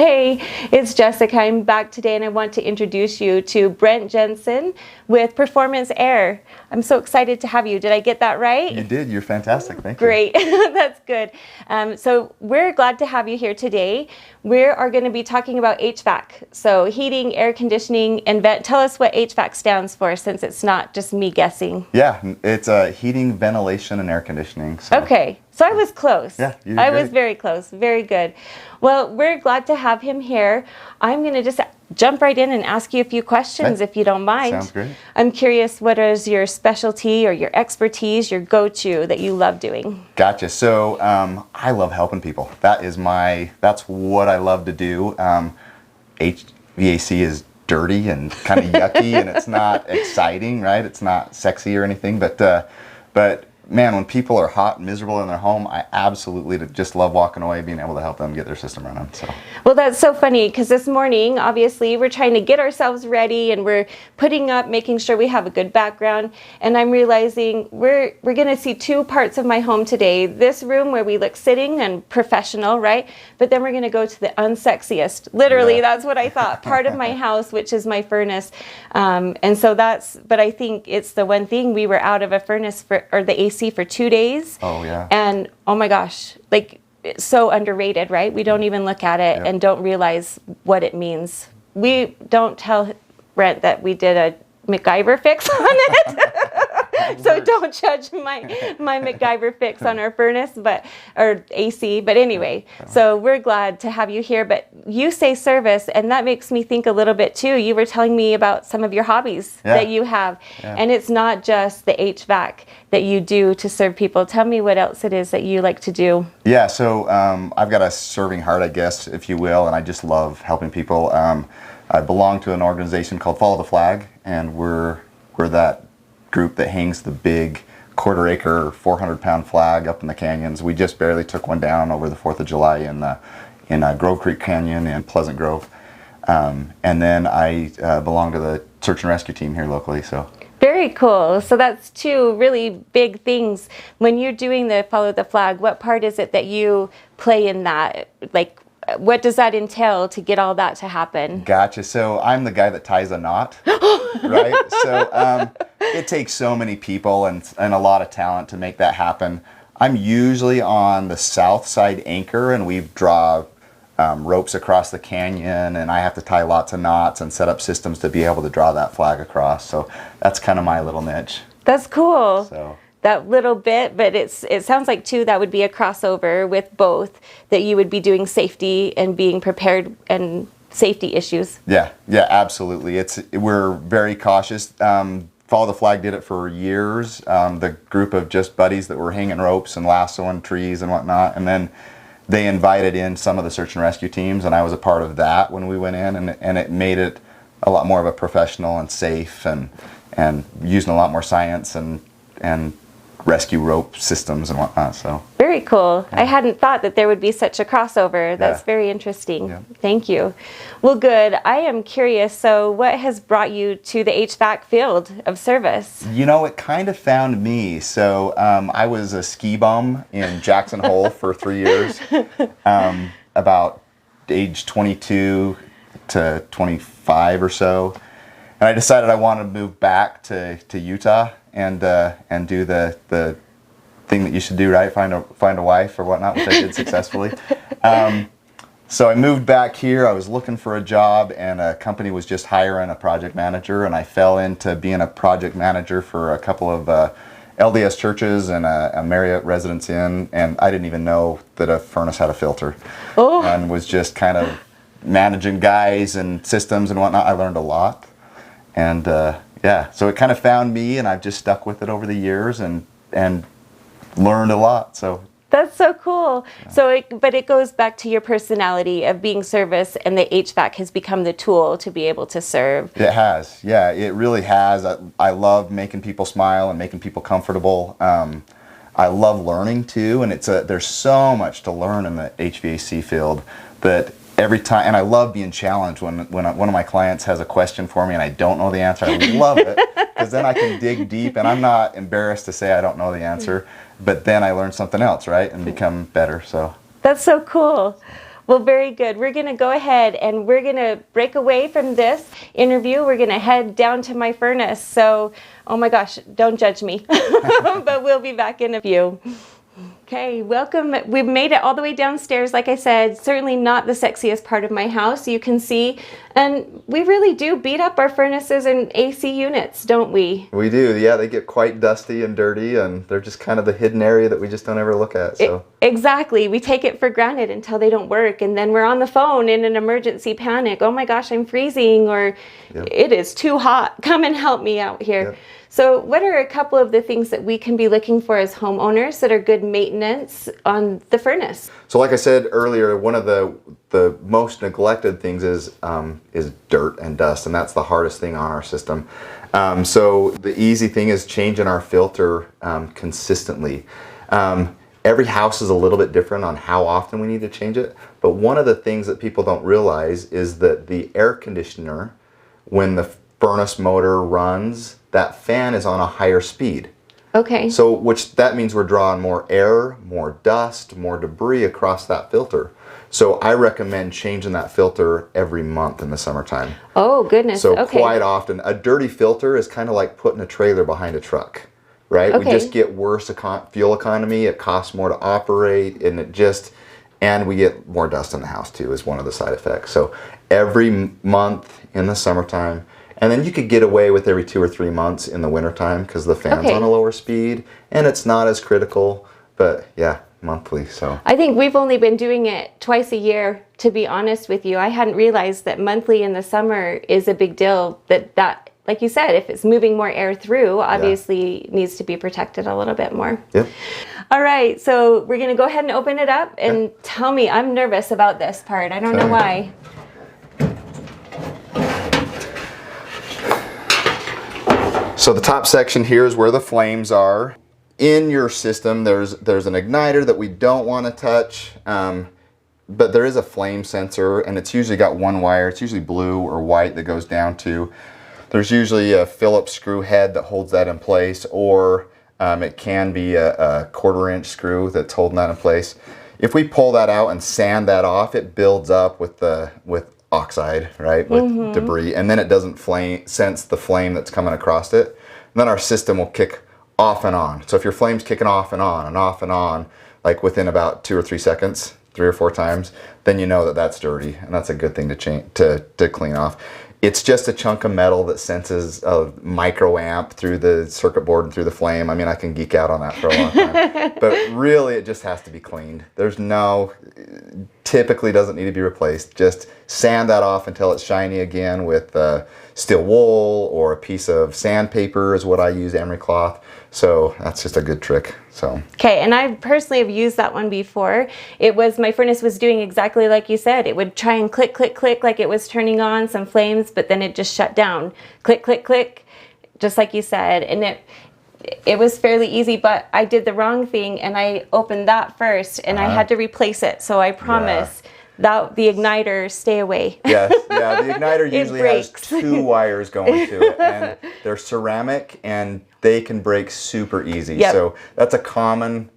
Hey, it's Jessica. I'm back today and I want to introduce you to Brent Jensen with performanceair. I'm so excited to have you. Did I get that right? You did. You're fantastic. Thank you. Great. That's good. So we're glad to have you here today. We are going to be talking about HVAC. So heating, air conditioning, and vent. Tell us what HVAC stands for since it's not just me guessing. Yeah, it's heating, ventilation, and air conditioning. So. Okay. So I was close. Yeah, you did I great. was very close. Very good. Well, we're glad to have him here. I'm going to just jump right in and ask you a few questions if you don't mind. Sounds great. I'm curious, what is your specialty or your expertise, your go-to that you love doing? Gotcha. So I love helping people. That's what I love to do. HVAC is dirty and kind of yucky and it's not exciting, right? It's not sexy or anything, but man, when people are hot and miserable in their home, I absolutely just love walking away, being able to help them get their system running. So. Well, that's so funny because this morning, obviously, we're trying to get ourselves ready and we're putting up, making sure we have a good background. And I'm realizing we're going to see two parts of my home today. This room where we look sitting and professional, right? But then we're going to go to the unsexiest. Literally, that's what I thought. Part of my house, which is my furnace. And so but I think it's the one thing we were out of a furnace or the AC for 2 days. Oh yeah. And oh my gosh, like it's so underrated, right? We don't even look at it and don't realize what it means. We don't tell Brent that we did a MacGyver fix on it. So don't judge my MacGyver fix on our furnace, or AC. But anyway, so we're glad to have you here. But you say service, and that makes me think a little bit too. You were telling me about some of your hobbies that you have, and it's not just the HVAC that you do to serve people. Tell me what else it is that you like to do. Yeah, so I've got a serving heart, I guess, if you will, and I just love helping people. I belong to an organization called Follow the Flag, and we're that group that hangs the big 1/4 acre, 400-pound flag up in the canyons. We just barely took one down over the 4th of July in Grove Creek Canyon and Pleasant Grove. And then I belong to the search and rescue team here locally. So. Very cool. So that's two really big things. When you're doing the Follow the Flag, what part is it that you play in that? Like, what does that entail to get all that to happen? Gotcha. So I'm the guy that ties a knot, right? So it takes so many people and a lot of talent to make that happen. I'm usually on the south side anchor, and we draw ropes across the canyon, and I have to tie lots of knots and set up systems to be able to draw that flag across. So that's kind of my little niche. That's cool. So. That little bit, but it sounds like too that would be a crossover with both, that you would be doing safety and being prepared and safety issues. Yeah, absolutely. We're very cautious. Follow the Flag did it for years. The group of just buddies that were hanging ropes and lassoing trees and whatnot, and then they invited in some of the search and rescue teams, and I was a part of that when we went in, and it made it a lot more of a professional and safe and using a lot more science and rescue rope systems and whatnot. So very cool. I hadn't thought that there would be such a crossover. That's very interesting. Thank you. Well, good. I am curious, so what has brought you to the HVAC field of service? You know, it kind of found me. So I was a ski bum in Jackson Hole for 3 years, about age 22 to 25 or so, and I decided I wanted to move back to Utah and do the thing that you should do, right? Find a wife or whatnot, which I did successfully. So I moved back here. I was looking for a job, and a company was just hiring a project manager, and I fell into being a project manager for a couple of LDS churches and a Marriott Residence Inn, and I didn't even know that a furnace had a filter. And was just kind of managing guys and systems and whatnot. I learned a lot, and so it kind of found me, and I've just stuck with it over the years and learned a lot. So that's so cool. So, but it goes back to your personality of being service, and the HVAC has become the tool to be able to serve. It has, yeah, it really has. I love making people smile and making people comfortable. I love learning too, and there's so much to learn in the HVAC field that. Every time, and I love being challenged when one of my clients has a question for me and I don't know the answer. I love it because then I can dig deep, and I'm not embarrassed to say I don't know the answer, but then I learn something else, right, and become better. So that's so cool. Well, very good. We're going to go ahead and we're going to break away from this interview. We're going to head down to my furnace. So, oh my gosh, don't judge me, but we'll be back in a few. Okay, welcome. We've made it all the way downstairs. Like I said, certainly not the sexiest part of my house, you can see. And we really do beat up our furnaces and AC units, don't we? We do, yeah. They get quite dusty and dirty, and they're just kind of the hidden area that we just don't ever look at. So exactly. We take it for granted until they don't work, and then we're on the phone in an emergency panic. Oh my gosh, I'm freezing, or it is too hot. Come and help me out here. Yep. So what are a couple of the things that we can be looking for as homeowners that are good maintenance on the furnace? So like I said earlier, one of the most neglected things is dirt and dust, and that's the hardest thing on our system. So the easy thing is changing our filter consistently. Every house is a little bit different on how often we need to change it, but one of the things that people don't realize is that the air conditioner, when the furnace motor runs, that fan is on a higher speed. Okay. So which that means we're drawing more air, more dust, more debris across that filter. So I recommend changing that filter every month in the summertime. Oh, goodness. So okay. quite often, a dirty filter is kind of like putting a trailer behind a truck, right? Okay. We just get worse fuel economy, it costs more to operate, and we get more dust in the house too, is one of the side effects. So every month in the summertime, and then you could get away with every 2 or 3 months in the wintertime because the fan's on a lower speed and it's not as critical, but yeah, monthly. So I think we've only been doing it twice a year, to be honest with you. I hadn't realized that monthly in the summer is a big deal, that like you said, if it's moving more air through, obviously needs to be protected a little bit more. Yep. All right, so we're going to go ahead and open it up and tell me, I'm nervous about this part. I don't know why. So the top section here is where the flames are. In your system, there's an igniter that we don't want to touch, but there is a flame sensor, and it's usually got one wire. It's usually blue or white that goes down to. There's usually a Phillips screw head that holds that in place, or it can be a 1/4-inch screw that's holding that in place. If we pull that out and sand that off, it builds up with oxide, right, with debris, and then it doesn't sense the flame that's coming across it. And then our system will kick off and on. So if your flame's kicking off and on and off and on, like within about 2 or 3 seconds, 3 or 4 times, then you know that that's dirty, and that's a good thing to clean off. It's just a chunk of metal that senses a microamp through the circuit board and through the flame. I mean, I can geek out on that for a long time. But really, it just has to be cleaned. Typically doesn't need to be replaced. Just sand that off until it's shiny again with steel wool or a piece of sandpaper is what I use, emery cloth. So that's just a good trick. So okay, and I personally have used that one before. My furnace was doing exactly like you said. It would try and click, click, click like it was turning on some flames, but then it just shut down. Click, click, click, just like you said. And it was fairly easy, but I did the wrong thing and I opened that first and I had to replace it. So I promise that the igniter, stay away. Yes, yeah, the igniter usually has 2 wires going to it, and they're ceramic and they can break super easy. Yep. So that's a common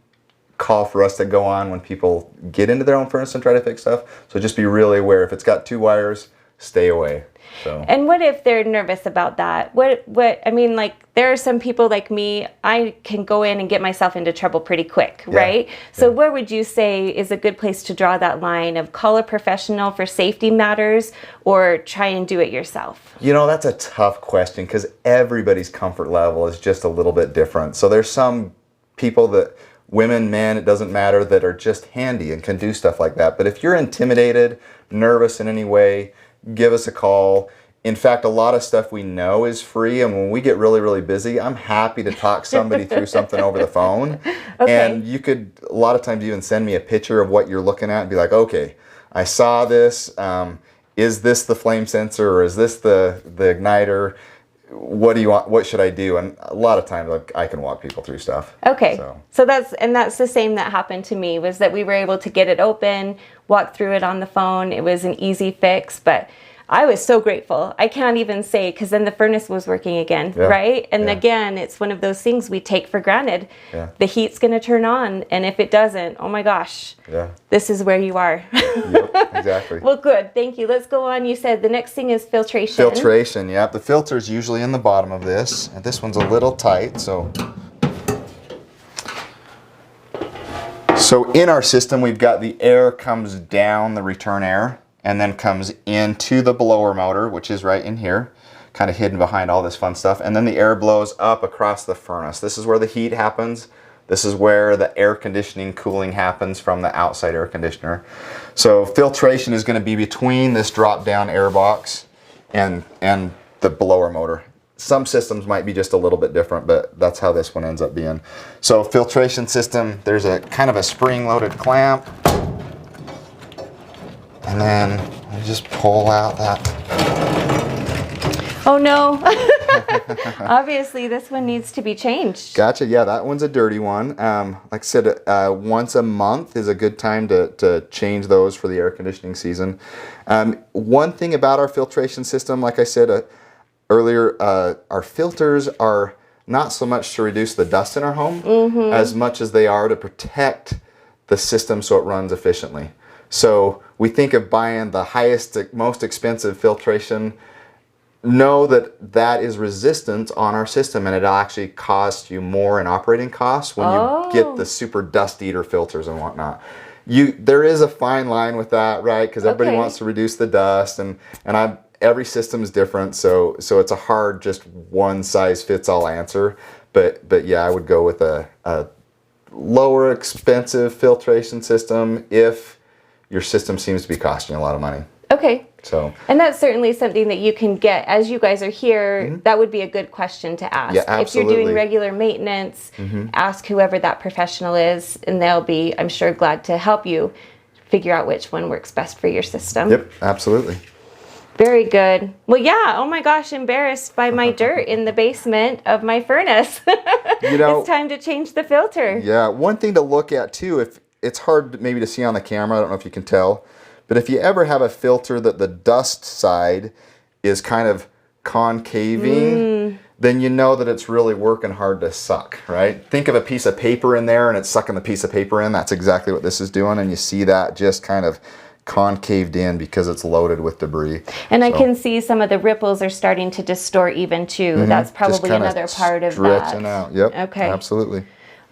call for us to go on when people get into their own furnace and try to fix stuff. So just be really aware. If it's got 2 wires, stay away. So. And what if they're nervous about that? I mean, like, there are some people like me, I can go in and get myself into trouble pretty quick, right? So where would you say is a good place to draw that line of call a professional for safety matters or try and do it yourself? You know, that's a tough question because everybody's comfort level is just a little bit different. So there's some people that, women, men, it doesn't matter, that are just handy and can do stuff like that. But if you're intimidated, nervous in any way, give us a call. In fact, a lot of stuff we know is free, and when we get really, really busy, I'm happy to talk somebody through something over the phone. Okay. And you could, a lot of times, even send me a picture of what you're looking at and be like, okay, I saw this. Is this the flame sensor, or is this the igniter? What do you want? What should I do? And a lot of times I can walk people through stuff. Okay. So that's the same that happened to me, was that we were able to get it open, walk through it on the phone. It was an easy fix, but I was so grateful. I can't even say, because then the furnace was working again, Yeah. right? And Yeah. again, it's one of those things we take for granted. Yeah. The heat's going to turn on, and if it doesn't, oh my gosh, Yeah. this is where you are. Yep, exactly. Well, good. Thank you. Let's go on. You said the next thing is filtration. Filtration, yeah. The filter's usually in the bottom of this, and this one's a little tight, so in our system, we've got the air comes down the return air and then comes into the blower motor, which is right in here, kind of hidden behind all this fun stuff. And then the air blows up across the furnace. This is where the heat happens. This is where the air conditioning cooling happens from the outside air conditioner. So filtration is going to be between this drop down air box and the blower motor. Some systems might be just a little bit different, but that's how this one ends up being. So filtration system, there's a kind of a spring-loaded clamp. And then I just pull out that. Oh no. Obviously this one needs to be changed. Gotcha, yeah, that one's a dirty one. Like I said, once a month is a good time to change those for the air conditioning season. One thing about our filtration system, like I said, earlier, our filters are not so much to reduce the dust in our home as much as they are to protect the system so it runs efficiently. So we think of buying the highest, most expensive filtration. Know that that is resistant on our system, and it'll actually cost you more in operating costs when you get the super dust eater filters and whatnot. There is a fine line with that, right? Because everybody wants to reduce the dust, and every system is different, so it's a hard just one size fits all answer. But yeah, I would go with a lower expensive filtration system if your system seems to be costing you a lot of money. Okay. So. And that's certainly something that you can get as you guys are here. That would be a good question to ask. Yeah, absolutely. If you're doing regular maintenance, ask whoever that professional is, and they'll be, I'm sure, glad to help you figure out which one works best for your system. Yep, absolutely. Very good. Well, yeah. Oh my gosh, embarrassed by my dirt in the basement of my furnace. You know, it's time to change the filter. Yeah, one thing to look at too, if it's hard maybe to see on the camera, I don't know if you can tell, but if you ever have a filter that the dust side is kind of concaving, then you know that it's really working hard to suck, right? Think of a piece of paper in there and it's sucking the piece of paper in. That's exactly what this is doing, and you see that just kind of concaved in because it's loaded with debris. And I can see some of the ripples are starting to distort even too. That's probably another part of that. Stretching out. Yep. Okay. Absolutely.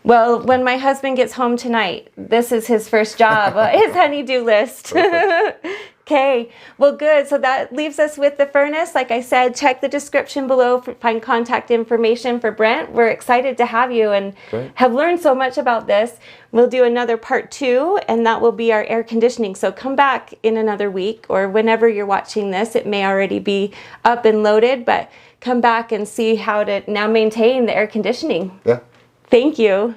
Well, when my husband gets home tonight, this is his first job, his honey-do list. Okay, well, good. So that leaves us with the furnace. Like I said, check the description below, find contact information for Brent. We're excited to have you and have learned so much about this. We'll do another part 2, and that will be our air conditioning. So come back in another week, or whenever you're watching this. It may already be up and loaded, but come back and see how to now maintain the air conditioning. Yeah. Thank you.